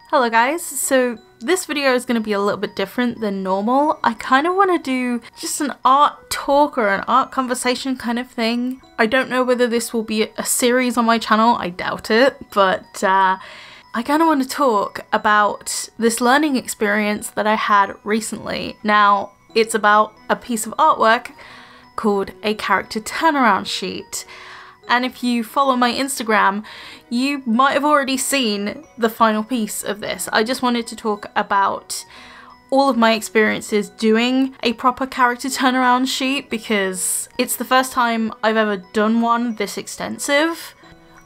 Hello guys, so this video is going to be a little bit different than normal. I kind of want to do just an art talk or an art conversation kind of thing. I don't know whether this will be a series on my channel, I doubt it, but I kind of want to talk about this learning experience that I had recently. Now, it's about a piece of artwork called a character turnaround sheet. And if you follow my Instagram, you might have already seen the final piece of this. I just wanted to talk about all of my experiences doing a proper character turnaround sheet because it's the first time I've ever done one this extensive.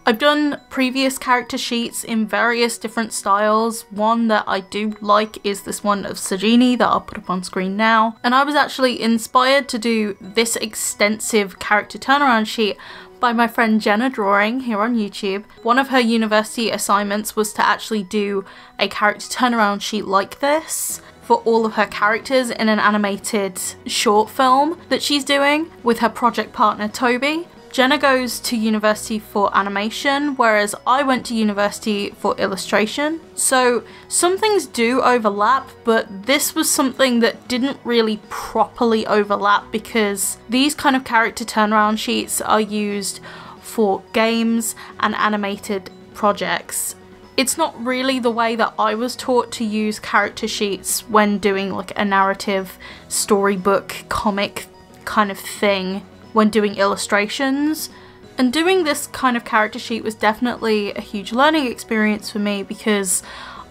I've done previous character sheets in various different styles. One that I do like is this one of Sajini that I'll put up on screen now. And I was actually inspired to do this extensive character turnaround sheet by my friend Jenna Drawing here on YouTube. One of her university assignments was to actually do a character turnaround sheet like this for all of her characters in an animated short film that she's doing with her project partner Toby. Jenna goes to university for animation, whereas I went to university for illustration. So some things do overlap, but this was something that didn't really properly overlap because these kind of character turnaround sheets are used for games and animated projects. It's not really the way that I was taught to use character sheets when doing like a narrative storybook comic kind of thing. When doing illustrations. And doing this kind of character sheet was definitely a huge learning experience for me because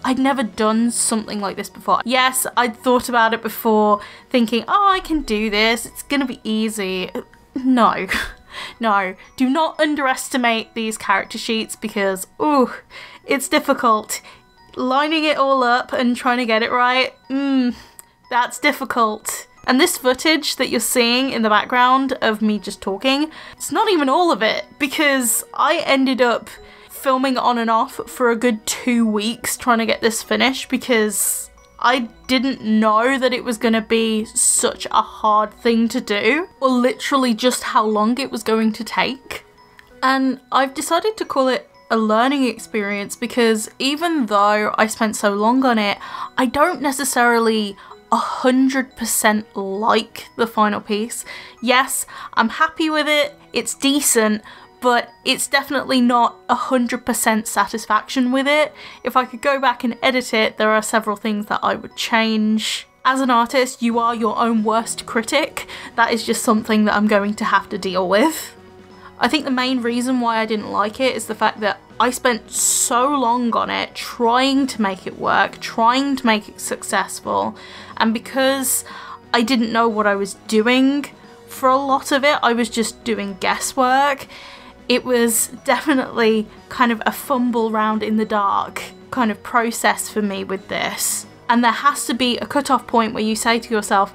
I'd never done something like this before. Yes, I'd thought about it before thinking, oh, I can do this, it's gonna be easy. No, no, do not underestimate these character sheets because, ooh, it's difficult. Lining it all up and trying to get it right, that's difficult. And this footage that you're seeing in the background of me just talking, it's not even all of it because I ended up filming on and off for a good 2 weeks trying to get this finished because I didn't know that it was going to be such a hard thing to do or literally just how long it was going to take. And I've decided to call it a learning experience because even though I spent so long on it, I don't necessarily 100% like the final piece. Yes, I'm happy with it, it's decent, but it's definitely not 100% satisfaction with it. If I could go back and edit it, there are several things that I would change. As an artist, you are your own worst critic. That is just something that I'm going to have to deal with. I think the main reason why I didn't like it is the fact that I spent so long on it trying to make it work, trying to make it successful, and because I didn't know what I was doing for a lot of it, I was just doing guesswork. It was definitely kind of a fumble round in the dark kind of process for me with this. And there has to be a cutoff point where you say to yourself,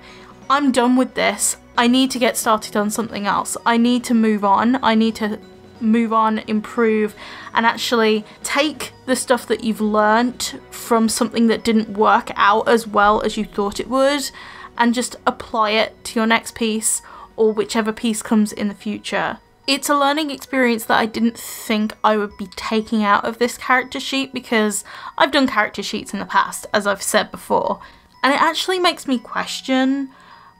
I'm done with this. I need to get started on something else. I need to move on. I need to move on, improve, and actually take the stuff that you've learnt from something that didn't work out as well as you thought it would and just apply it to your next piece or whichever piece comes in the future. It's a learning experience that I didn't think I would be taking out of this character sheet because I've done character sheets in the past, as I've said before, and it actually makes me question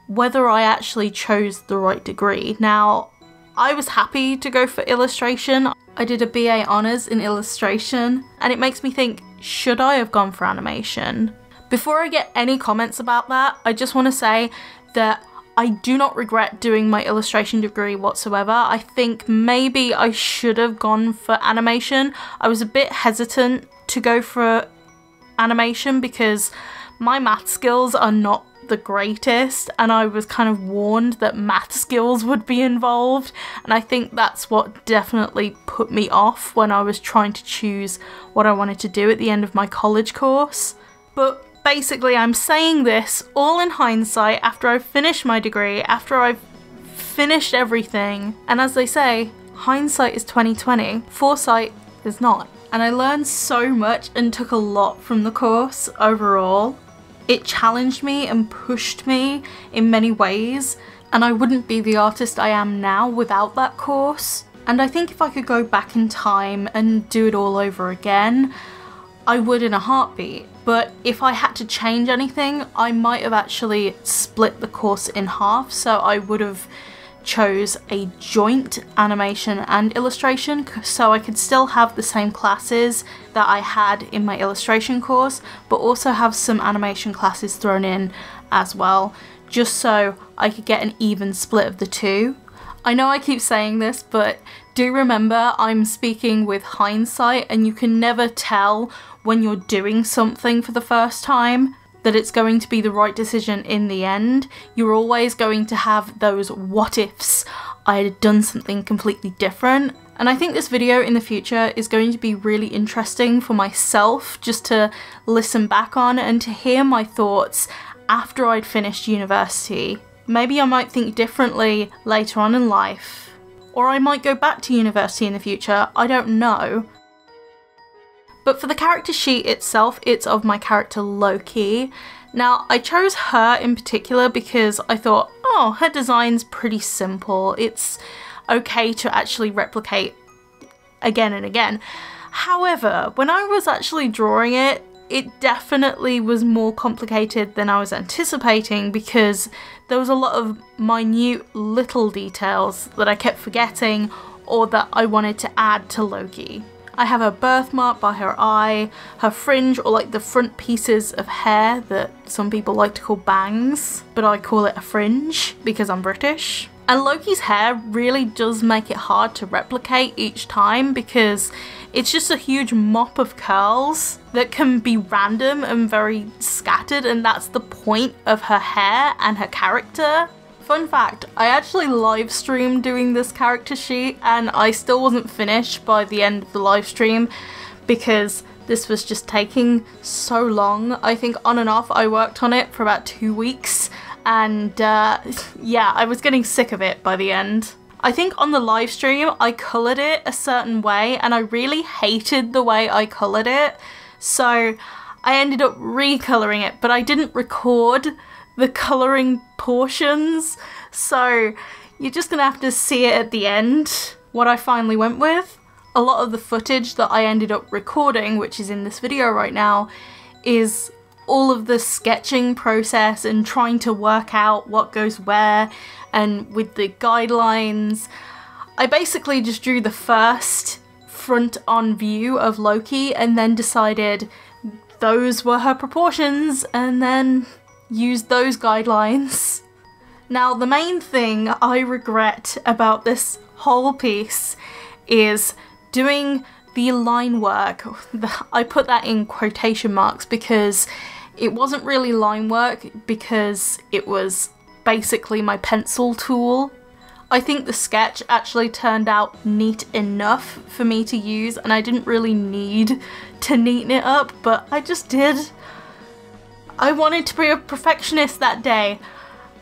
whether I actually chose the right degree. Now, I was happy to go for illustration. I did a BA Honours in illustration, and it makes me think, should I have gone for animation? Before I get any comments about that, I just want to say that I do not regret doing my illustration degree whatsoever. I think maybe I should have gone for animation. I was a bit hesitant to go for animation because my math skills are not the greatest, and I was kind of warned that math skills would be involved, and I think that's what definitely put me off when I was trying to choose what I wanted to do at the end of my college course. But basically I'm saying this all in hindsight after I've finished my degree, after I've finished everything, and as they say, hindsight is 20/20, foresight is not. And I learned so much and took a lot from the course overall. It challenged me and pushed me in many ways, and I wouldn't be the artist I am now without that course. And I think if I could go back in time and do it all over again, I would in a heartbeat. But if I had to change anything, I might have actually split the course in half. So I would have chose a joint animation and illustration, so I could still have the same classes that I had in my illustration course, but also have some animation classes thrown in as well, just so I could get an even split of the two. I know I keep saying this, but do remember I'm speaking with hindsight, and you can never tell when you're doing something for the first time that it's going to be the right decision in the end. You're always going to have those what ifs. I had done something completely different. And I think this video in the future is going to be really interesting for myself, just to listen back on and to hear my thoughts after I'd finished university. Maybe I might think differently later on in life, or I might go back to university in the future, I don't know. But for the character sheet itself, it's of my character Loki. Now, I chose her in particular because I thought, oh, her design's pretty simple. It's okay to actually replicate again and again. However, when I was actually drawing it, it definitely was more complicated than I was anticipating, because there was a lot of minute little details that I kept forgetting or that I wanted to add to Loki. I have her birthmark by her eye, her fringe, or like the front pieces of hair that some people like to call bangs, but I call it a fringe because I'm British. And Loki's hair really does make it hard to replicate each time, because it's just a huge mop of curls that can be random and very scattered, and that's the point of her hair and her character. Fun fact, I actually live streamed doing this character sheet, and I still wasn't finished by the end of the live stream because this was just taking so long. I think on and off I worked on it for about 2 weeks, and yeah, I was getting sick of it by the end. I think on the live stream I coloured it a certain way, and I really hated the way I coloured it, so I ended up recolouring it, but I didn't record the colouring portions, so you're just gonna have to see it at the end what I finally went with. A lot of the footage that I ended up recording, which is in this video right now, is all of the sketching process and trying to work out what goes where, and with the guidelines. I basically just drew the first front-on view of Loki and then decided those were her proportions, and then used those guidelines. Now, the main thing I regret about this whole piece is doing the line work. I put that in quotation marks because it wasn't really line work, because it was basically my pencil tool. I think the sketch actually turned out neat enough for me to use, and I didn't really need to neaten it up, but I just did. I wanted to be a perfectionist that day.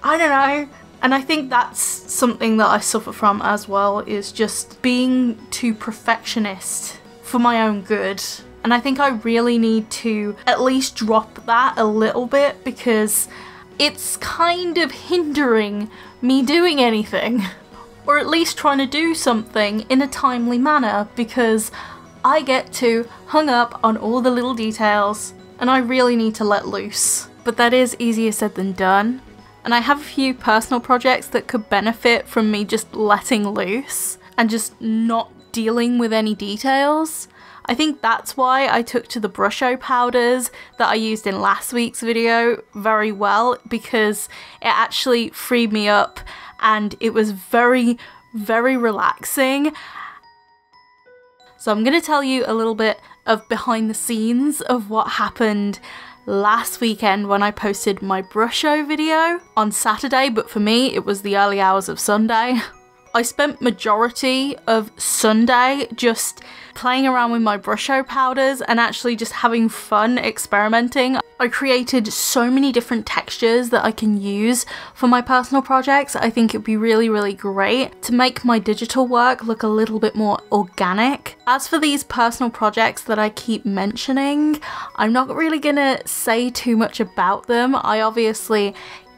I don't know. And I think that's something that I suffer from as well, is just being too perfectionist for my own good. And I think I really need to at least drop that a little bit, because it's kind of hindering me doing anything. Or at least trying to do something in a timely manner, because I get too hung up on all the little details, and I really need to let loose. But that is easier said than done. And I have a few personal projects that could benefit from me just letting loose and just not dealing with any details. I think that's why I took to the Brusho powders that I used in last week's video very well, because it actually freed me up and it was very, very relaxing. So I'm going to tell you a little bit of behind the scenes of what happened last weekend when I posted my Brusho video on Saturday, but for me it was the early hours of Sunday. I spent majority of Sunday just playing around with my Brusho powders and actually just having fun experimenting. I created so many different textures that I can use for my personal projects. I think it'd be really, really great to make my digital work look a little bit more organic. As for these personal projects that I keep mentioning, I'm not really gonna say too much about them. I obviously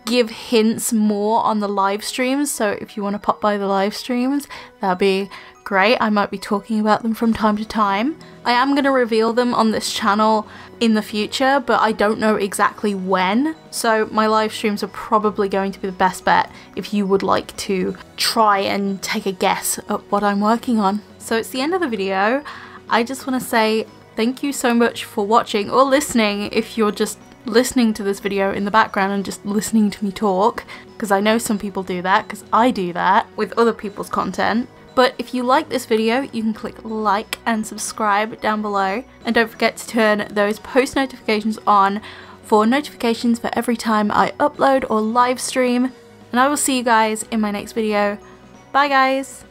give hints more on the live streams, so if you want to pop by the live streams, that'd be great. I might be talking about them from time to time. I am going to reveal them on this channel in the future, but I don't know exactly when. So my live streams are probably going to be the best bet if you would like to try and take a guess at what I'm working on. So it's the end of the video. I just want to say thank you so much for watching or listening if you're just listening to this video in the background and just listening to me talk, because I know some people do that, because I do that with other people's content. But if you like this video, you can click like and subscribe down below, and don't forget to turn those post notifications on for notifications for every time I upload or live stream, and I will see you guys in my next video. Bye guys!